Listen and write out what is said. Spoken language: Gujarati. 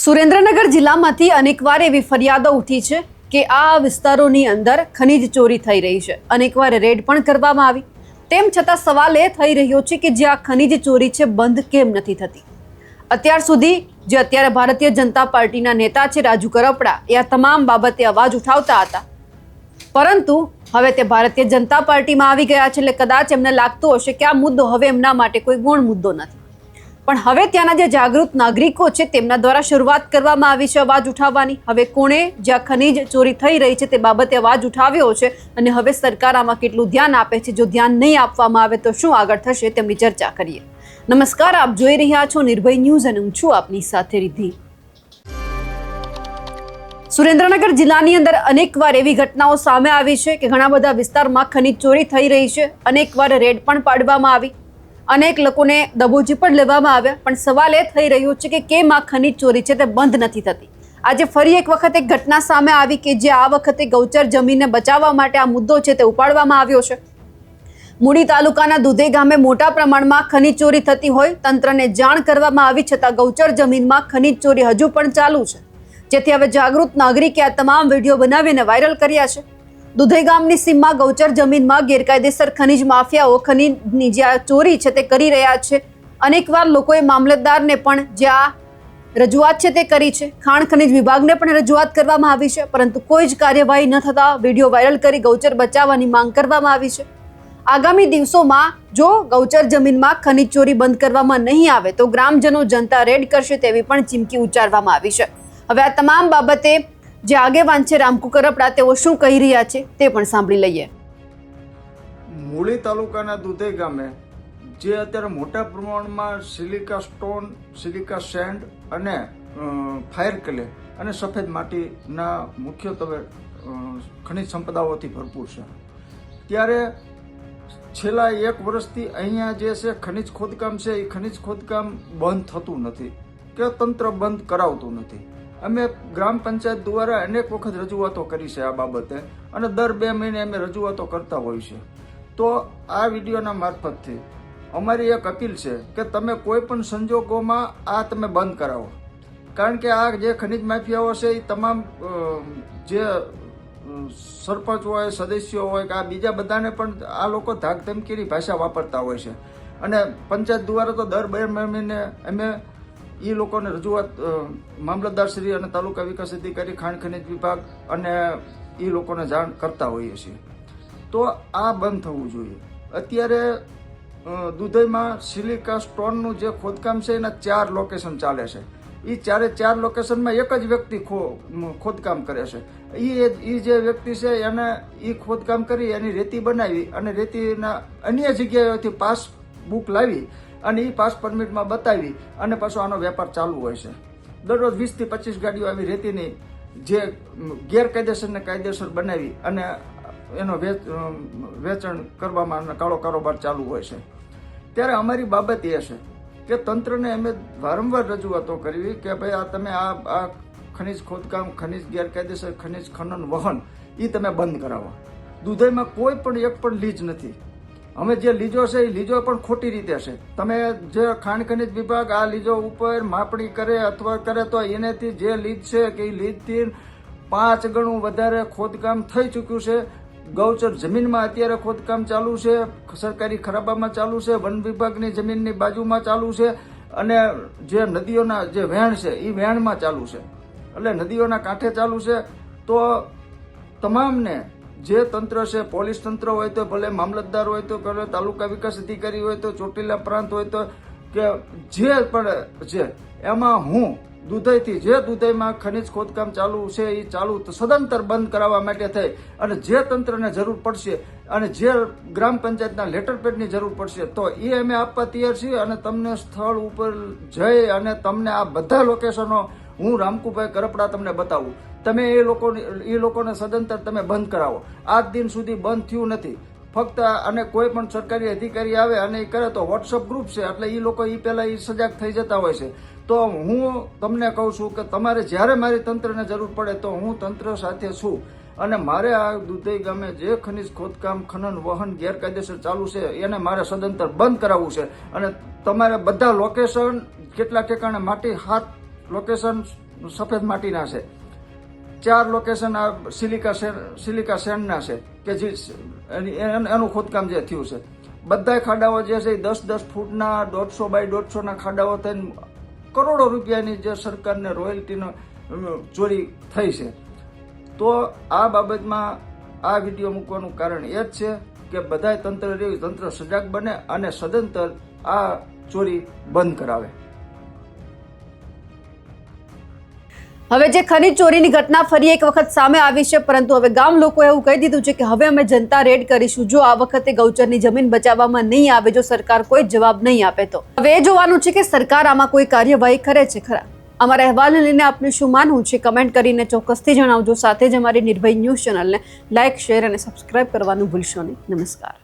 સુરેન્દ્રનગર જિલ્લામાંથી અનેકવાર એવી ફરિયાદો ઉઠી છે કે આ વિસ્તારોની અંદર ખનીજ ચોરી થઈ રહી છે. અનેકવાર રેડ પણ કરવામાં આવી. તેમ છતાં સવાલ એ થઈ રહ્યો છે કે જે આ ખનીજ ચોરી છે બંધ કેમ નથી થતી. અત્યાર સુધી જે અત્યારે ભારતીય જનતા પાર્ટીના નેતા છે રાજુ કરપડા એ આ તમામ બાબતે અવાજ ઉઠાવતા હતા, પરંતુ હવે તે ભારતીય જનતા પાર્ટીમાં આવી ગયા છે એટલે કદાચ એમને લાગતું હશે કે આ મુદ્દો હવે એમના માટે કોઈ ગૌણ મુદ્દો નથી. પણ હવે ત્યાંના જે જાગૃત નાગરિકો છે તેમના દ્વારા શરૂઆત કરવામાં આવી છે અવાજ ઉઠાવવાની. હવે કોણે જ્યાં ખનીજ ચોરી થઈ રહી છે તે બાબતે અવાજ ઉઠાવ્યો છે અને હવે સરકાર આમાં કેટલું ધ્યાન આપે છે. જો ધ્યાન નહીં આપવામાં આવે તો શું આગળ થશે તેમની ચર્ચા કરીએ. નમસ્કાર, આપ જોઈ રહ્યા છો નિર્ભય ન્યૂઝ અને હું છું આપની સાથે રિદ્ધિ. સુરેન્દ્રનગર જિલ્લાની અંદર અનેકવાર એવી ઘટનાઓ સામે આવી છે કે ઘણા બધા વિસ્તારમાં ખનીજ ચોરી થઈ રહી છે. અનેકવાર રેડ પણ પાડવામાં આવી, અનેક લોકોને દબોચી પણ લેવામાં આવ્યા. પણ સવાલ એ થઈ રહ્યો છે કે કેમ આ ખનીજ ચોરી છે તે બંધ નથી થતી. આજે ફરી એક વખત એક ઘટના સામે આવી કે જે આ વખતે ગૌચર જમીનને બચાવવા માટે આ મુદ્દો છે તે ઉપાડવામાં આવ્યો છે. મૂડી તાલુકાના દુધે ગામે મોટા પ્રમાણમાં ખનીજ ચોરી થતી હોય તંત્રને જાણ કરવામાં આવી છતાં ગૌચર જમીનમાં ખનીજ ચોરી હજુ પણ ચાલુ છે, જેથી હવે જાગૃત નાગરિકે આ તમામ વિડીયો બનાવીને વાયરલ કર્યા છે. દુધઈ ગામની સીમમાં ગૌચર જમીનમાં ગેરકાયદેસર ખનીજ માફિયાઓ ખનીજની જે ચોરી છે તે કરી રહ્યા છે. અનેકવાર લોકોએ મામલતદારને પણ જે આ રજૂઆત છે તે કરી છે, ખાણ ખનીજ વિભાગને પણ રજૂઆત કરવામાં આવી છે, પરંતુ કોઈ જ કાર્યવાહી ન થતા વિડીયો વાયરલ કરી ગૌચર બચાવવાની માંગ કરવામાં આવી છે. આગામી દિવસોમાં જો ગૌચર જમીનમાં ખનીજ ચોરી બંધ કરવામાં નહીં આવે તો ગ્રામજનો જનતા રેડ કરશે તેવી પણ ચીમકી ઉચ્ચારવામાં આવી છે. હવે આ તમામ બાબતે જે આગેવાન છે રામકુ કરપડા તેઓ શું કહી રહ્યા છે તે પણ સાંભળી લઈએ. મૂળી તાલુકાના દુધઈ ગામે જે અત્યારે મોટા પ્રમાણમાં સિલિકા સ્ટોન, સિલિકા સેન્ડ અને ફાયર ક્લે અને સફેદ માટીના મુખ્યત્વે ખનિજ સંપદાઓથી ભરપૂર છે, ત્યારે છેલ્લા 1 વર્ષથી અહીંયા જે છે ખનિજ ખોદકામ છે એ ખનિજ ખોદકામ બંધ થતું નથી કે તંત્ર બંધ કરાવતું નથી. અમે ગ્રામ પંચાયત દ્વારા અનેક વખત રજૂઆતો કરી છે આ બાબતે અને દર 2 મહિને અમે રજૂઆતો કરતા હોય છે. તો આ વિડીયોના મારફતથી અમારી એક અપીલ છે કે તમે કોઈ પણ સંજોગોમાં આ તમે બંધ કરાવો, કારણ કે આ જે ખનિજ માફિયાઓ છે એ તમામ જે સરપંચ હોય, સદસ્યો હોય કે આ બીજા બધાને પણ આ લોકો ધાક ધમકીની ભાષા વાપરતા હોય છે અને પંચાયત દ્વારા તો દર 2 મહિને અમે એ લોકોને રજૂઆત મામલતદારશ્રી અને તાલુકા વિકાસ અધિકારી, ખાણ ખનીજ વિભાગ અને એ લોકોને જાણ કરતા હોઈએ છીએ. તો આ બંધ થવું જોઈએ. અત્યારે દુધઈમાં સિલિકા સ્ટોનનું જે ખોદકામ છે એના 4 લોકેશન ચાલે છે. એ 4 લોકેશનમાં એક જ વ્યક્તિ ખોદકામ કરે છે. એ જે વ્યક્તિ છે એને એ ખોદકામ કરી એની રેતી બનાવી અને રેતીના અન્ય જગ્યાએથી પાસ બુક લાવી અને એ પાસ પરમિટમાં બતાવી અને પાછો આનો વેપાર ચાલુ હોય છે. દરરોજ 20 થી 25 ગાડીઓ આવી રેતીની જે ગેરકાયદેસર ને કાયદેસર બનાવી અને એનો વેચાણ કરવામાં અને કાળો કારોબાર ચાલુ હોય છે. ત્યારે અમારી બાબત એ છે કે તંત્રને અમે વારંવાર રજૂઆતો કરવી કે ભાઈ આ તમે આ ખનિજ ખોદકામ, ખનિજ ગેરકાયદેસર ખનિજ ખનન વહન એ તમે બંધ કરાવો. દુધઈમાં કોઈ પણ એક પણ લીજ નથી. અમે જે લીજો છે એ લીજો પણ ખોટી રીતે છે. તમે જે ખાણ ખનીજ વિભાગ આ લીજો ઉપર માપણી કરે અથવા કરે તો એનેથી જે લીજ છે કે એ લીજથી 5 ગણું વધારે ખોદકામ થઈ ચૂક્યું છે. ગૌચર જમીનમાં અત્યારે ખોદકામ ચાલુ છે, સરકારી ખરાબામાં ચાલુ છે, વન વિભાગની જમીનની બાજુમાં ચાલુ છે અને જે નદીઓના જે વહેણ છે એ વહેણમાં ચાલુ છે. એટલે નદીઓના કાંઠે ચાલુ છે. તો તમામને જે તંત્ર છે, પોલીસ તંત્ર હોય તો ભલે, મામલતદાર હોય તો ભલે, તાલુકા વિકાસ અધિકારી હોય તો, ચોટીલા પ્રાંત હોય તો, કે જે પણ છે એમાં હું દુધઈથી જે દુધઈમાં ખનિજ ખોદકામ ચાલુ છે એ ચાલુ સદંતર બંધ કરાવવા માટે થઈ અને જે તંત્રને જરૂર પડશે અને જે ગ્રામ પંચાયતના લેટર પેડની જરૂર પડશે તો એ અમે આપવા તૈયાર છીએ અને તમને સ્થળ ઉપર જઈ અને તમને આ બધા લોકેશનો હું રામકુભાઈ કરપડા તમને બતાવું. તમે એ લોકોને સદંતર તમે બંધ કરાવો. આજ દિન સુધી બંધ થયું નથી. ફક્ત અને કોઈ પણ સરકારી અધિકારી આવે અને એ કરે તો વોટ્સઅપ ગ્રુપ છે એટલે એ લોકો એ પહેલા એ સજાગ થઈ જતા હોય છે. તો હું તમને કહું છું કે તમારે જ્યારે મારી તંત્રને જરૂર પડે તો હું તંત્ર સાથે છું અને મારે આ દુધઈ ગામે જે ખનિજ ખોદકામ, ખનન, વહન ગેરકાયદેસર ચાલુ છે એને મારે સદંતર બંધ કરાવવું છે અને તમારે બધા લોકેશન કેટલા ઠેકાણે માટી 7 લોકેશન સફેદ માટીના છે. 4 લોકેશન આ સિલિકા સેન્ડના છે કે જે એનું ખોદકામ જે થયું છે. બધા ખાડાઓ જે છે એ 10-10 ફૂટના 150 બાય 150ના ખાડાઓ થઈને કરોડો રૂપિયાની જે સરકારને રોયલ્ટીનો ચોરી થઈ છે. તો આ બાબતમાં આ વિડીયો મૂકવાનું કારણ એ જ છે કે બધાય તંત્ર સજાગ બને અને સદંતર આ ચોરી બંધ કરાવે. હવે જે ખનીજ ચોરીની ઘટના ફરી એક વખત સામે આવી છે, પરંતુ હવે ગામ લોકોએ એવું કહી દીધું છે કે હવે અમે જનતા રેડ કરીશું. જો આ વખતે ગૌચરની જમીન બચાવવામાં નહીં આવે, જો સરકાર કોઈ જવાબ નહીં આપે તો હવે એ જોવાનું છે કે સરકાર આમાં કોઈ કાર્યવાહી કરે છે ખરા. અમારા અહેવાલને લઈને આપનું શું માનવું છે કમેન્ટ કરીને ચોક્કસથી જણાવજો. સાથે જ અમારી નિર્ભય ન્યૂઝ ચેનલને લાઇક, શેર અને સબસ્ક્રાઇબ કરવાનું ભૂલશો નહીં. નમસ્કાર.